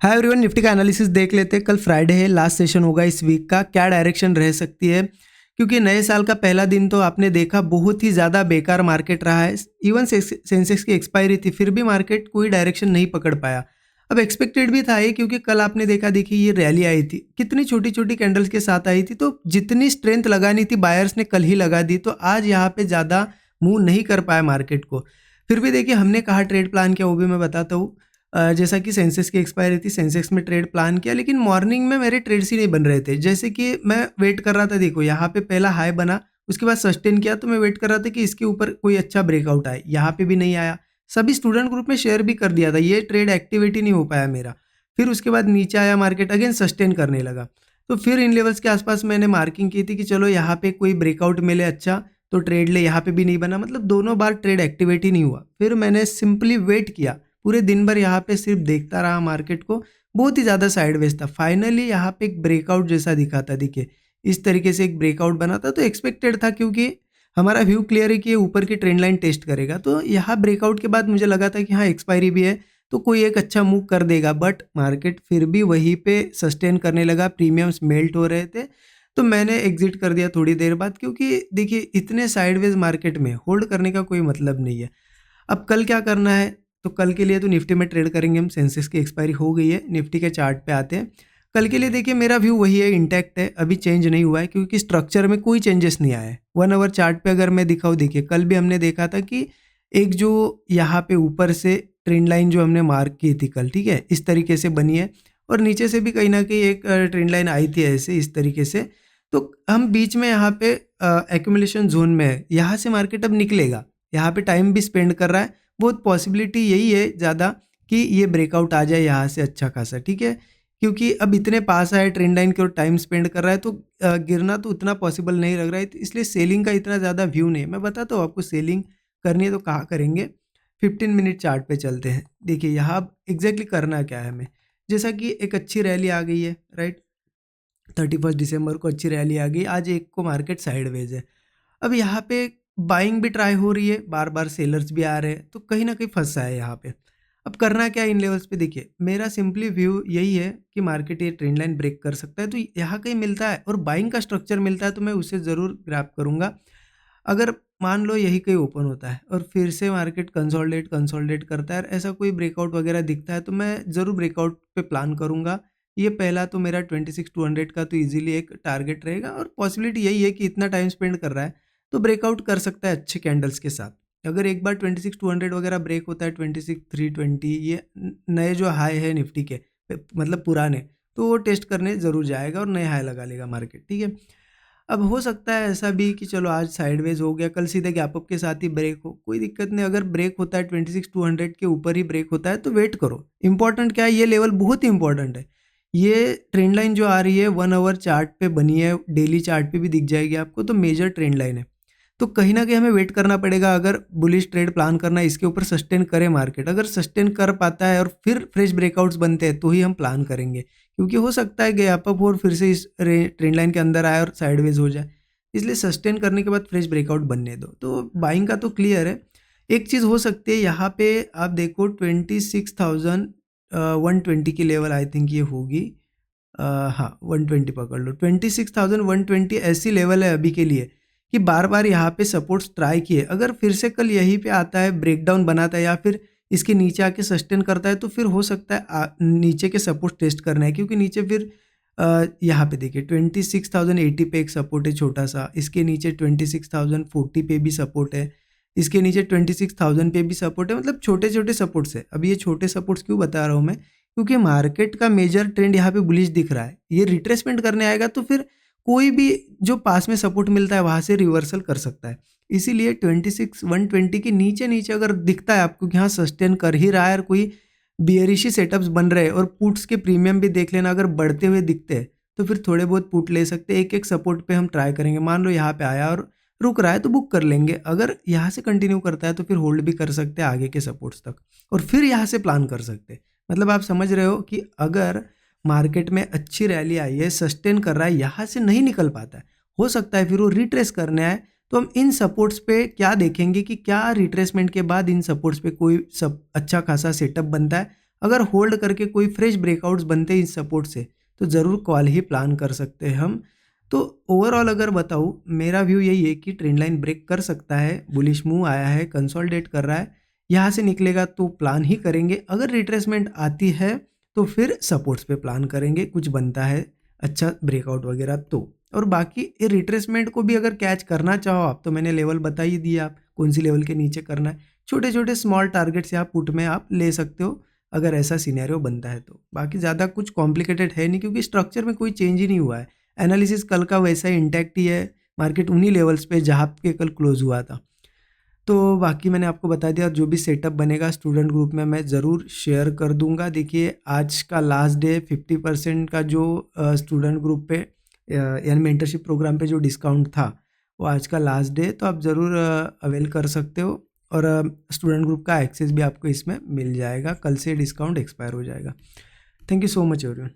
Hi everyone, Nifty का analysis देख लेते हैं। कल फ्राइडे है, लास्ट सेशन होगा इस वीक का। क्या डायरेक्शन रह सकती है, क्योंकि नए साल का पहला दिन तो आपने देखा बहुत ही ज़्यादा बेकार मार्केट रहा है। इवन सेंसेक्स की एक्सपायरी थी, फिर भी मार्केट कोई डायरेक्शन नहीं पकड़ पाया। अब एक्सपेक्टेड भी था ये, क्योंकि कल आपने देखा, देखिए ये रैली आई थी, कितनी छोटी छोटी कैंडल्स के साथ आई थी। तो जितनी स्ट्रेंथ लगानी थी बायर्स ने कल ही लगा दी, तो आज यहाँ पे ज़्यादा मूव नहीं कर पाया मार्केट को। फिर भी देखिए, हमने कहा ट्रेड प्लान किया, वो भी मैं बताता हूँ। जैसा कि सेंसेक्स की एक्सपायरी थी, सेंसेक्स में ट्रेड प्लान किया, लेकिन मॉर्निंग में मेरे ट्रेड्स ही नहीं बन रहे थे। जैसे कि मैं वेट कर रहा था, देखो यहाँ पे पहला हाई बना, उसके बाद सस्टेन किया, तो मैं वेट कर रहा था कि इसके ऊपर कोई अच्छा ब्रेकआउट आए। यहाँ पे भी नहीं आया। सभी स्टूडेंट ग्रुप में शेयर भी कर दिया था, ये ट्रेड एक्टिविटी नहीं हो पाया मेरा। फिर उसके बाद नीचे आया मार्केट, अगेन सस्टेन करने लगा। तो फिर इन लेवल्स के आसपास मैंने मार्किंग की थी कि चलो यहाँ पे कोई ब्रेकआउट मिले अच्छा तो ट्रेड ले। यहाँ पे भी नहीं बना, मतलब दोनों बार ट्रेड एक्टिविटी नहीं हुआ। फिर मैंने सिंपली वेट किया पूरे दिन भर, यहाँ पे सिर्फ देखता रहा मार्केट को। बहुत ही ज़्यादा साइडवेज था। फाइनली यहाँ पे एक ब्रेकआउट जैसा दिखा था, देखिए इस तरीके से एक ब्रेकआउट बना था। तो एक्सपेक्टेड था, क्योंकि हमारा व्यू क्लियर है कि ये ऊपर की ट्रेंड लाइन टेस्ट करेगा। तो यहाँ ब्रेकआउट के बाद मुझे लगा था कि हाँ एक्सपायरी भी है, तो कोई एक अच्छा मूव कर देगा। बट मार्केट फिर भी वहीं पे सस्टेन करने लगा, प्रीमियम्स मेल्ट हो रहे थे। तो मैंने एग्जिट कर दिया थोड़ी देर बाद, क्योंकि देखिए इतने साइडवेज मार्केट में होल्ड करने का कोई मतलब नहीं है। अब कल क्या करना है, तो कल के लिए तो निफ्टी में ट्रेड करेंगे हम। सेंसेक्स की एक्सपायरी हो गई है, निफ्टी के चार्ट पे आते हैं। कल के लिए देखिए मेरा व्यू वही है, इंटैक्ट है, अभी चेंज नहीं हुआ है, क्योंकि स्ट्रक्चर में कोई चेंजेस नहीं आए। 1 आवर चार्ट पे अगर मैं दिखाऊँ, देखिए कल भी हमने देखा था कि एक जो यहाँ पे ऊपर से ट्रेंड लाइन जो हमने मार्क की थी कल, ठीक है, इस तरीके से बनी है। और नीचे से भी कहीं ना कहीं एक ट्रेंड लाइन आई थी ऐसे इस तरीके से। तो हम बीच में यहाँ पे एक्यूमुलेशन जोन में है, यहाँ से मार्केट अब निकलेगा। यहाँ पे टाइम भी स्पेंड कर रहा है, बहुत पॉसिबिलिटी यही है ज़्यादा कि ये ब्रेकआउट आ जाए यहाँ से अच्छा खासा, ठीक है। क्योंकि अब इतने पास आए ट्रेंड लाइन के और टाइम स्पेंड कर रहा है, तो गिरना तो उतना पॉसिबल नहीं लग रहा है। तो इसलिए सेलिंग का इतना ज़्यादा व्यू नहीं है। मैं बताता हूँ आपको, सेलिंग करनी है तो कहाँ करेंगे। 15 मिनट चार्ट पे चलते हैं। देखिए यहाँ एग्जैक्टली करना क्या है हमें। जैसा कि एक अच्छी रैली आ गई है, राइट, 31 दिसंबर को अच्छी रैली आ गई। आज एक को मार्केट साइडवेज है। अब यहाँ पे बाइंग भी ट्राई हो रही है, बार बार सेलर्स भी आ रहे हैं, तो कहीं ना कहीं फंसा है यहाँ पे। अब करना क्या है इन लेवल्स पे, देखिए मेरा सिंपली व्यू यही है कि मार्केट ये ट्रेंड लाइन ब्रेक कर सकता है। तो यहाँ कहीं मिलता है और बाइंग का स्ट्रक्चर मिलता है, तो मैं उसे ज़रूर ग्रैब करूँगा। अगर मान लो यही कहीं ओपन होता है और फिर से मार्केट कंसोलिडेट करता है और ऐसा कोई ब्रेकआउट वगैरह दिखता है, तो मैं ज़रूर ब्रेकआउट पे प्लान करूँगा। ये पहला तो मेरा 26,200 का तो इजीली एक टारगेट रहेगा, और पॉसिबिलिटी यही है कि इतना टाइम स्पेंड कर रहा है तो ब्रेकआउट कर सकता है अच्छे कैंडल्स के साथ। अगर एक बार 26,200 वगैरह ब्रेक होता है, 26,320, ये नए जो हाई है निफ्टी के, मतलब पुराने, तो वो टेस्ट करने ज़रूर जाएगा और नए हाई लगा लेगा मार्केट, ठीक है। अब हो सकता है ऐसा भी कि चलो आज साइडवेज हो गया, कल सीधे गैप अप के साथ ही ब्रेक हो, कोई दिक्कत नहीं। अगर ब्रेक होता है 26,200 के ऊपर ही ब्रेक होता है तो वेट करो। इंपॉर्टेंट क्या है, ये लेवल बहुत ही इंपॉर्टेंट है। ये ट्रेंड लाइन जो आ रही है 1 आवर चार्ट पे बनी है, डेली चार्ट पे भी दिख जाएगी आपको, तो मेजर ट्रेंड लाइन है। तो कहीं ना कहीं हमें वेट करना पड़ेगा। अगर बुलिश ट्रेड प्लान करना है, इसके ऊपर सस्टेन करे मार्केट, अगर सस्टेन कर पाता है और फिर फ्रेश ब्रेकआउट्स बनते हैं तो ही हम प्लान करेंगे। क्योंकि हो सकता है गैप अप और फिर से इस ट्रेंड लाइन के अंदर आए और साइडवेज हो जाए, इसलिए सस्टेन करने के बाद फ्रेश ब्रेकआउट बनने दो। तो बाइंग का तो क्लियर है। एक चीज़ हो सकती है, यहाँ पे आप देखो 26,120 की लेवल आई थिंक ये होगी। हाँ 120 पकड़ लो, 26,120 ऐसी लेवल है अभी के लिए कि बार बार यहाँ पे सपोर्ट्स ट्राई किए। अगर फिर से कल यहीं पे आता है, ब्रेकडाउन बनाता है या फिर इसके नीचे आके सस्टेन करता है, तो फिर हो सकता है नीचे के सपोर्ट टेस्ट करना है। क्योंकि नीचे फिर यहाँ पे देखिए 26,080 पे एक सपोर्ट है छोटा सा, इसके नीचे 26,040 पे भी सपोर्ट है, इसके नीचे 26,000 पे भी सपोर्ट है। मतलब छोटे छोटे सपोर्ट्स है। अब ये छोटे सपोर्ट्स क्यों बता रहा हूँ मैं, क्योंकि मार्केट का मेजर ट्रेंड यहाँ पे बुलिश दिख रहा है। ये रिट्रेसमेंट करने आएगा तो फिर कोई भी जो पास में सपोर्ट मिलता है वहाँ से रिवर्सल कर सकता है। इसीलिए 26,120 के नीचे नीचे अगर दिखता है आपको कि हाँ सस्टेन कर ही रहा है और कोई बियरिशी सेटअप्स बन रहे हैं, और पुट्स के प्रीमियम भी देख लेना, अगर बढ़ते हुए दिखते हैं तो फिर थोड़े बहुत पुट ले सकते हैं। एक एक सपोर्ट पे हम ट्राई करेंगे। मान लो यहाँ पे आया और रुक रहा है तो बुक कर लेंगे। अगर यहाँ से कंटिन्यू करता है तो फिर होल्ड भी कर सकते हैं आगे के सपोर्ट्स तक, और फिर यहाँ से प्लान कर सकते हैं। मतलब आप समझ रहे हो कि अगर मार्केट में अच्छी रैली आई है, सस्टेन कर रहा है, यहाँ से नहीं निकल पाता है, हो सकता है फिर वो रिट्रेस करने आए, तो हम इन सपोर्ट्स पे क्या देखेंगे कि क्या रिट्रेसमेंट के बाद इन सपोर्ट्स पे कोई सब अच्छा खासा सेटअप बनता है। अगर होल्ड करके कोई फ्रेश ब्रेकआउट्स बनते हैं इस सपोर्ट से तो ज़रूर कॉल ही प्लान कर सकते हैं हम। तो ओवरऑल अगर बताऊँ, मेरा व्यू यही है कि ट्रेंड लाइन ब्रेक कर सकता है, बुलिश मूव आया है, कंसोलिडेट कर रहा है, यहाँ से निकलेगा तो प्लान ही करेंगे। अगर रिट्रेसमेंट आती है तो फिर सपोर्ट्स पे प्लान करेंगे, कुछ बनता है अच्छा ब्रेकआउट वगैरह तो। और बाकी ये रिट्रेसमेंट को भी अगर कैच करना चाहो आप तो मैंने लेवल बता ही दिया, आप कौन सी लेवल के नीचे करना है। छोटे छोटे स्मॉल टारगेट्स यहाँ पुट में आप ले सकते हो अगर ऐसा सिनेरियो बनता है तो। बाकी ज़्यादा कुछ कॉम्प्लिकेटेड है नहीं क्योंकि स्ट्रक्चर में कोई चेंज ही नहीं हुआ है। एनालिसिस कल का वैसा ही इंटैक्ट ही है, मार्केट उन्हीं लेवल्स पे जहाँ पे कल क्लोज हुआ था। तो बाकी मैंने आपको बता दिया, जो भी सेटअप बनेगा स्टूडेंट ग्रुप में मैं ज़रूर शेयर कर दूंगा। देखिए आज का लास्ट डे 50% का जो स्टूडेंट ग्रुप पे यानी मेंटरशिप प्रोग्राम पे जो डिस्काउंट था वो आज का लास्ट डे, तो आप ज़रूर अवेल कर सकते हो। और स्टूडेंट ग्रुप का एक्सेस भी आपको इसमें मिल जाएगा, कल से डिस्काउंट एक्सपायर हो जाएगा। Thank you so much everyone.